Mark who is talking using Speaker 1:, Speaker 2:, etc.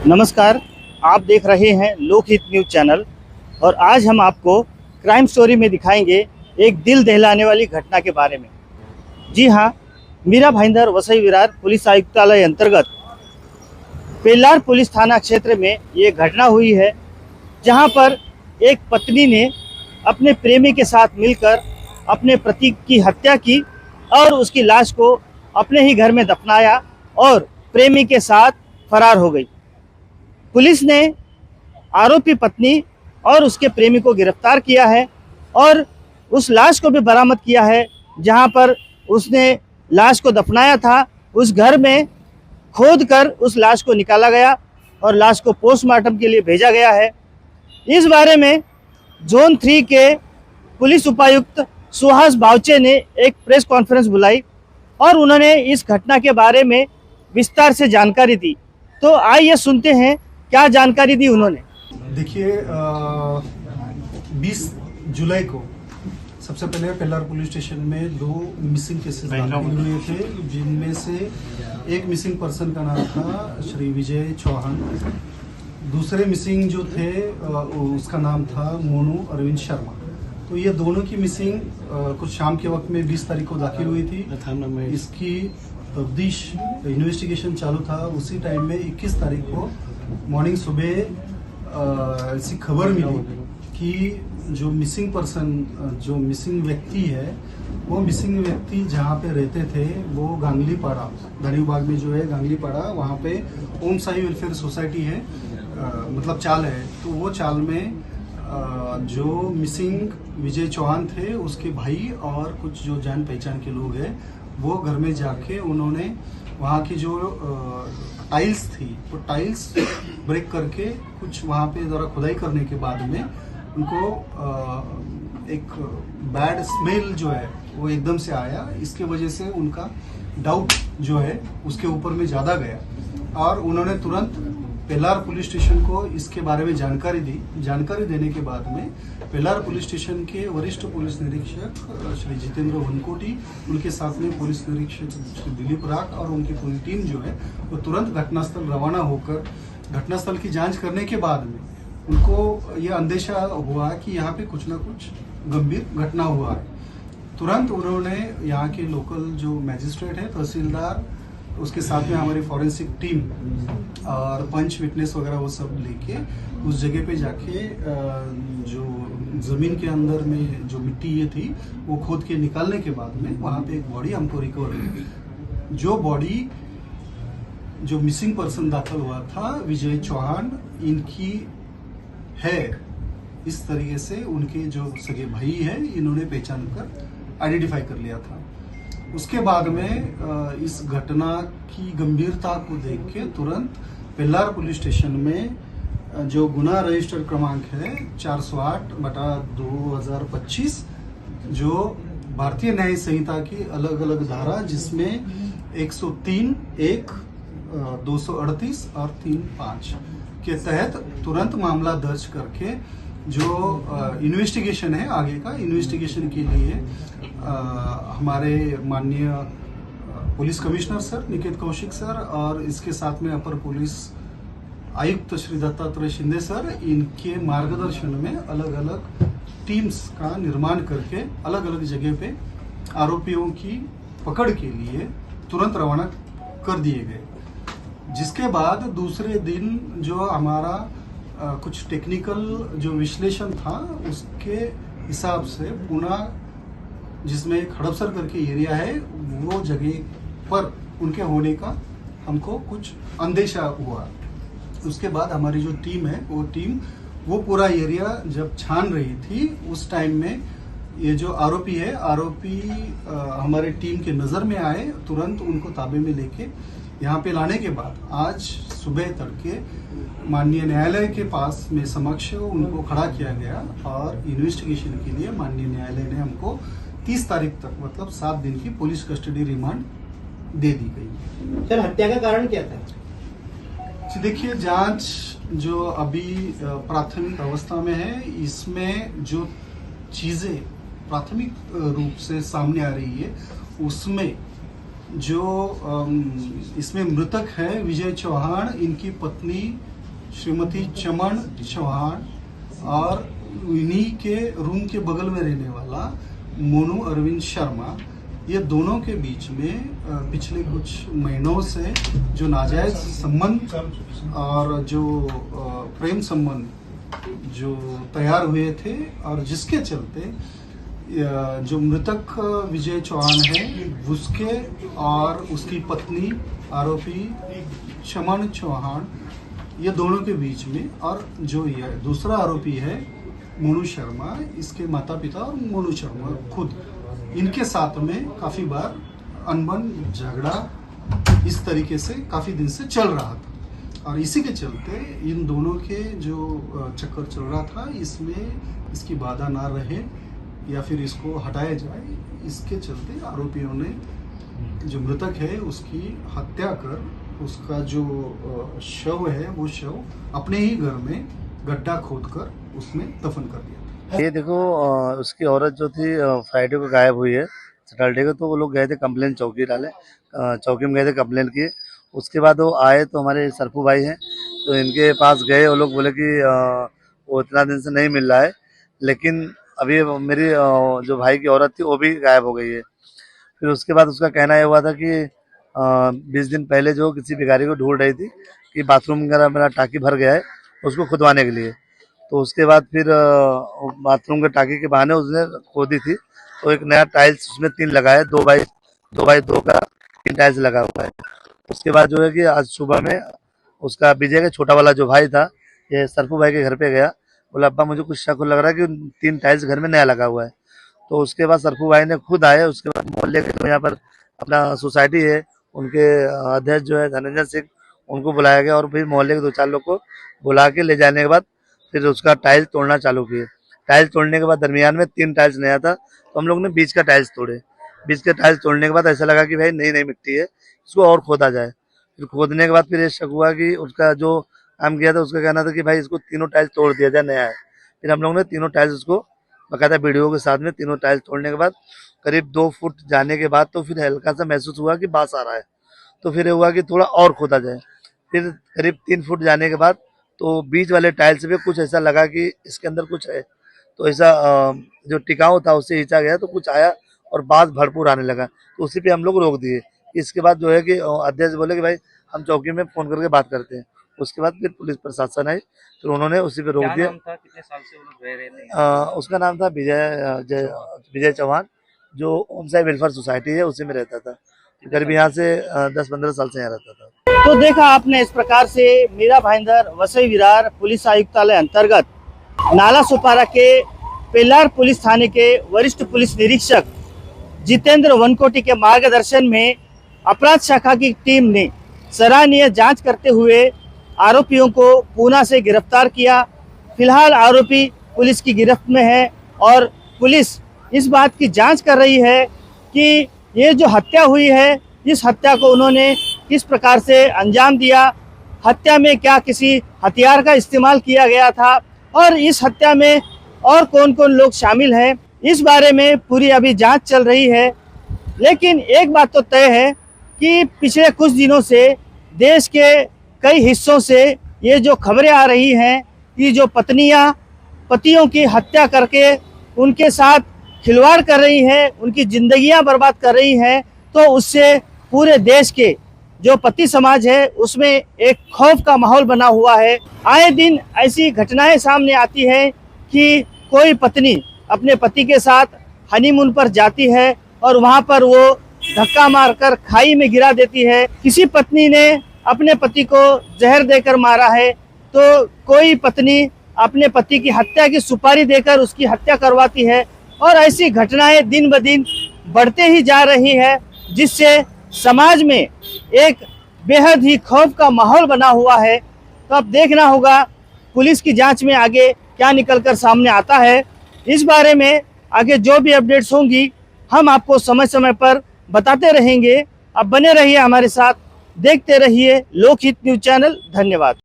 Speaker 1: नमस्कार, आप देख रहे हैं लोकहित न्यूज़ चैनल और आज हम आपको क्राइम स्टोरी में दिखाएंगे एक दिल दहलाने वाली घटना के बारे में। जी हाँ, मीरा भाईंदर वसई विरार पुलिस आयुक्तालय अंतर्गत पेल्लार पुलिस थाना क्षेत्र में ये घटना हुई है, जहां पर एक पत्नी ने अपने प्रेमी के साथ मिलकर अपने पति की हत्या की और उसकी लाश को अपने ही घर में दफनाया और प्रेमी के साथ फरार हो गई। पुलिस ने आरोपी पत्नी और उसके प्रेमी को गिरफ्तार किया है और उस लाश को भी बरामद किया है, जहां पर उसने लाश को दफनाया था। उस घर में खोदकर उस लाश को निकाला गया और लाश को पोस्टमार्टम के लिए भेजा गया है। इस बारे में जोन 3 के पुलिस उपायुक्त सुहास बावचे ने एक प्रेस कॉन्फ्रेंस बुलाई और उन्होंने इस घटना के बारे में विस्तार से जानकारी दी। तो आइए सुनते हैं क्या जानकारी दी उन्होंने।
Speaker 2: देखिए, 20 जुलाई को सबसे पहले पेल्लार पुलिस स्टेशन में 2 मिसिंग केसेस दाखिल हुए थे, जिनमें से एक मिसिंग पर्सन का नाम था श्री विजय चौहान। दूसरे मिसिंग जो थे उसका नाम था मोनू अरविंद शर्मा। तो ये दोनों की मिसिंग कुछ शाम के वक्त में 20 तारीख को दाखिल हुई थी। इसकी तफ्तीश इन्वेस्टिगेशन चालू था। उसी टाइम में 21 तारीख को मॉर्निंग सुबह ऐसी खबर मिली कि जो मिसिंग पर्सन, जो मिसिंग व्यक्ति है, वो मिसिंग व्यक्ति जहाँ पे रहते थे वो गांगलीपाड़ा, धनीबाग में जो है गांगलीपाड़ा, वहाँ पे ओम साई वेलफेयर सोसाइटी है, मतलब चाल है। तो वो चाल में जो मिसिंग विजय चौहान थे, उसके भाई और कुछ जो जान पहचान के लोग हैं, वो घर में जाके उन्होंने वहाँ की जो टाइल्स थी, वो टाइल्स ब्रेक करके कुछ वहाँ पे ज़रा खुदाई करने के बाद में उनको एक बैड स्मेल जो है वो एकदम से आया। इसके वजह से उनका डाउट जो है उसके ऊपर में ज़्यादा गया और उन्होंने तुरंत पेल्लार पुलिस स्टेशन को इसके बारे में जानकारी दी। जानकारी देने के बाद में पेल्लार पुलिस स्टेशन के वरिष्ठ पुलिस निरीक्षक श्री जितेंद्र वनकोटी, उनके साथ में पुलिस निरीक्षक श्री दिलीप राग और उनकी पूरी टीम जो है वो तुरंत घटनास्थल रवाना होकर घटनास्थल की जांच करने के बाद में उनको ये अंदेशा हुआ कि यहाँ पे कुछ ना कुछ गंभीर घटना हुआ है। तुरंत उन्होंने यहाँ के लोकल जो मैजिस्ट्रेट है, तहसीलदार, उसके साथ में हमारी फॉरेंसिक टीम और पंच विटनेस वगैरह वो सब लेके उस जगह पे जाके जो ज़मीन के अंदर में जो मिट्टी ये थी वो खोद के निकालने के बाद में वहाँ पे एक बॉडी हमको रिकवर हुई। जो बॉडी जो मिसिंग पर्सन दाखिल हुआ था विजय चौहान, इनकी है। इस तरीके से उनके जो सगे भाई है, इन्होंने पहचान कर आइडेंटिफाई कर लिया था। उसके बाद में इस घटना की गंभीरता को देख के तुरंत पेल्लार पुलिस स्टेशन में जो गुना रजिस्टर क्रमांक है 408/2025, जो भारतीय न्याय संहिता की अलग अलग धारा, जिसमें 103, 1, 238 और 3(5) के तहत तुरंत मामला दर्ज करके जो इन्वेस्टिगेशन है, आगे का इन्वेस्टिगेशन के लिए हमारे माननीय police commissioner sir Niket Kaushik sir और इसके साथ में अपर पुलिस आयुक्त श्री दत्तात्रेय शिंदे सर, इनके मार्गदर्शन में अलग अलग टीम्स का निर्माण करके अलग अलग जगह पे आरोपियों की पकड़ के लिए तुरंत रवाना कर दिए गए। जिसके बाद दूसरे दिन जो हमारा कुछ टेक्निकल जो विश्लेषण था, उसके हिसाब से पुनः जिसमें हड़पसर करके एरिया है, वो जगह पर उनके होने का हमको कुछ अंदेशा हुआ। उसके बाद हमारी जो टीम है वो पूरा एरिया जब छान रही थी, उस टाइम में ये जो आरोपी है, आरोपी हमारे टीम के नज़र में आए। तुरंत उनको ताबे में लेके यहाँ पे लाने के बाद आज सुबह तड़के माननीय न्यायालय के पास में समक्ष उनको खड़ा किया गया और इन्वेस्टिगेशन के लिए माननीय न्यायालय ने हमको 30 तारीख तक, मतलब 7 दिन की पुलिस कस्टडी रिमांड दे दी गई।
Speaker 1: सर, हत्या का कारण क्या था?
Speaker 2: देखिए, जांच जो अभी प्राथमिक अवस्था में है, इसमें जो चीजें प्राथमिक रूप से सामने आ रही है, उसमें जो इसमें मृतक है विजय चौहान, इनकी पत्नी श्रीमती चमन चौहान और इन्हीं के रूम के बगल में रहने वाला मोनू अरविंद शर्मा, ये दोनों के बीच में पिछले कुछ महीनों से जो नाजायज संबंध और जो प्रेम संबंध जो तैयार हुए थे, और जिसके चलते जो मृतक विजय चौहान है उसके और उसकी पत्नी आरोपी चमन चौहान, ये दोनों के बीच में, और जो ये दूसरा आरोपी है मोनू शर्मा, इसके माता पिता और मोनू शर्मा खुद, इनके साथ में काफ़ी बार अनबन झगड़ा इस तरीके से काफ़ी दिन से चल रहा था। और इसी के चलते इन दोनों के जो चक्कर चल रहा था, इसमें इसकी बाधा ना रहे या फिर इसको हटाया जाए, इसके चलते आरोपियों ने जो मृतक है उसकी हत्या कर उसका जो शव है वो शव अपने ही घर में गड्ढा खोदकर उसमें दफन कर दिया।
Speaker 3: ये देखो, उसकी औरत जो थी फ्राइडे को गायब हुई है, सैटरडे को, तो वो लोग गए थे कंप्लेन चौकी डाले, चौकी में गए थे कंप्लेन किए। उसके बाद वो आए तो हमारे सरफू भाई हैं, तो इनके पास गए, वो लोग बोले कि वो इतना दिन से नहीं मिल रहा है, लेकिन अभी मेरी जो भाई की औरत थी वो भी गायब हो गई है। फिर उसके बाद उसका कहना यह हुआ था कि 20 दिन पहले जो किसी भिखारी को ढूंढ रही थी कि बाथरूम का मेरा टाकी भर गया है उसको खुदवाने के लिए, तो उसके बाद फिर बाथरूम के टाकी के बहाने उसने खोदी थी, तो एक नया टाइल्स उसमें 3 लगा है, 2x2 का 3 टाइल्स लगा हुआ है। उसके बाद जो है कि आज सुबह में उसका विजय का छोटा वाला जो भाई था, ये सरफू भाई के घर पे गया, बोला अब्बा मुझे कुछ शक लग रहा है कि 3 टाइल्स घर में नया लगा हुआ है। तो उसके बाद सरफू भाई ने खुद आए, उसके बाद मोहल्ले के जो यहाँ पर अपना सोसाइटी है उनके अध्यक्ष जो है धनंजय सिंह, उनको बुलाया गया और फिर मोहल्ले के 2-4 लोग को बुला के ले जाने के बाद फिर उसका टाइल्स तोड़ना चालू किए। टाइल्स तोड़ने के बाद दरमियान में 3 टाइल्स नया था, तो हम लोग ने बीच का टाइल्स तोड़े। बीच के टाइल्स तोड़ने के बाद ऐसा लगा कि भाई नई मिट्टी है, इसको और खोदा जाए। फिर खोदने के बाद फिर ये शक हुआ कि उसका जो काम किया था उसका कहना था कि भाई इसको 3 टाइल्स तोड़ दिया जाए, नया है। फिर हम लोग ने 3 टाइल्स उसको बकायदा वीडियो के साथ में 3 टाइल्स तोड़ने के बाद करीब 2 फुट जाने के बाद तो फिर हल्का सा महसूस हुआ कि बांस आ रहा है, तो फिर हुआ कि थोड़ा और खोदा जाए। फिर करीब 3 फुट जाने के बाद तो बीच वाले टाइल्स पे कुछ ऐसा लगा कि इसके अंदर कुछ है, तो ऐसा जो टिकाऊ था उससे खींचा गया तो कुछ आया और बांस भरपूर आने लगा, तो उसी पे हम लोग रोक दिए। इसके बाद जो है कि अध्यक्ष बोले कि भाई हम चौकी में फोन करके बात करते हैं। उसके बाद फिर पुलिस प्रशासन आई, फिर उन्होंने उसी पे रोक दिया।
Speaker 4: कितने साल से वो लोग रह रहे थे?
Speaker 3: उसका नाम था विजय चौहान, जो ओम साई वेलफेयर सोसाइटी है उसी में रहता था। करीब यहाँ से 10-15 साल से यहाँ रहता था।
Speaker 1: तो देखा आपने, इस प्रकार से मीरा भाईंदर वसई विरार पुलिस आयुक्तालय अंतर्गत नाला सुपारा के पेलार पुलिस थाने के वरिष्ठ पुलिस निरीक्षक जितेंद्र वनकोटी के मार्गदर्शन में अपराध शाखा की टीम ने सराहनीय जांच करते हुए आरोपियों को पूना से गिरफ्तार किया। फिलहाल आरोपी पुलिस की गिरफ्त में है और पुलिस इस बात की जांच कर रही है कि ये जो हत्या हुई है, इस हत्या को उन्होंने किस प्रकार से अंजाम दिया, हत्या में क्या किसी हथियार का इस्तेमाल किया गया था और इस हत्या में और कौन कौन लोग शामिल हैं, इस बारे में पूरी अभी जांच चल रही है। लेकिन एक बात तो तय है कि पिछले कुछ दिनों से देश के कई हिस्सों से ये जो खबरें आ रही हैं कि जो पत्नियां पतियों की हत्या करके उनके साथ खिलवाड़ कर रही हैं, उनकी जिंदगियां बर्बाद कर रही हैं, तो उससे पूरे देश के जो पति समाज है उसमें एक खौफ का माहौल बना हुआ है। आए दिन ऐसी घटनाएं सामने आती है कि कोई पत्नी अपने पति के साथ हनीमून पर जाती है और वहां पर वो धक्का मारकर खाई में गिरा देती है। किसी पत्नी ने अपने पति को जहर देकर मारा है, तो कोई पत्नी अपने पति की हत्या की सुपारी देकर उसकी हत्या करवाती है और ऐसी घटनाएं दिन ब दिन बढ़ते ही जा रही है, जिससे समाज में एक बेहद ही खौफ का माहौल बना हुआ है। तो अब देखना होगा पुलिस की जांच में आगे क्या निकलकर सामने आता है। इस बारे में आगे जो भी अपडेट्स होंगी हम आपको समय समय पर बताते रहेंगे। अब बने रहिए हमारे साथ, देखते रहिए लोकहित न्यूज चैनल। धन्यवाद।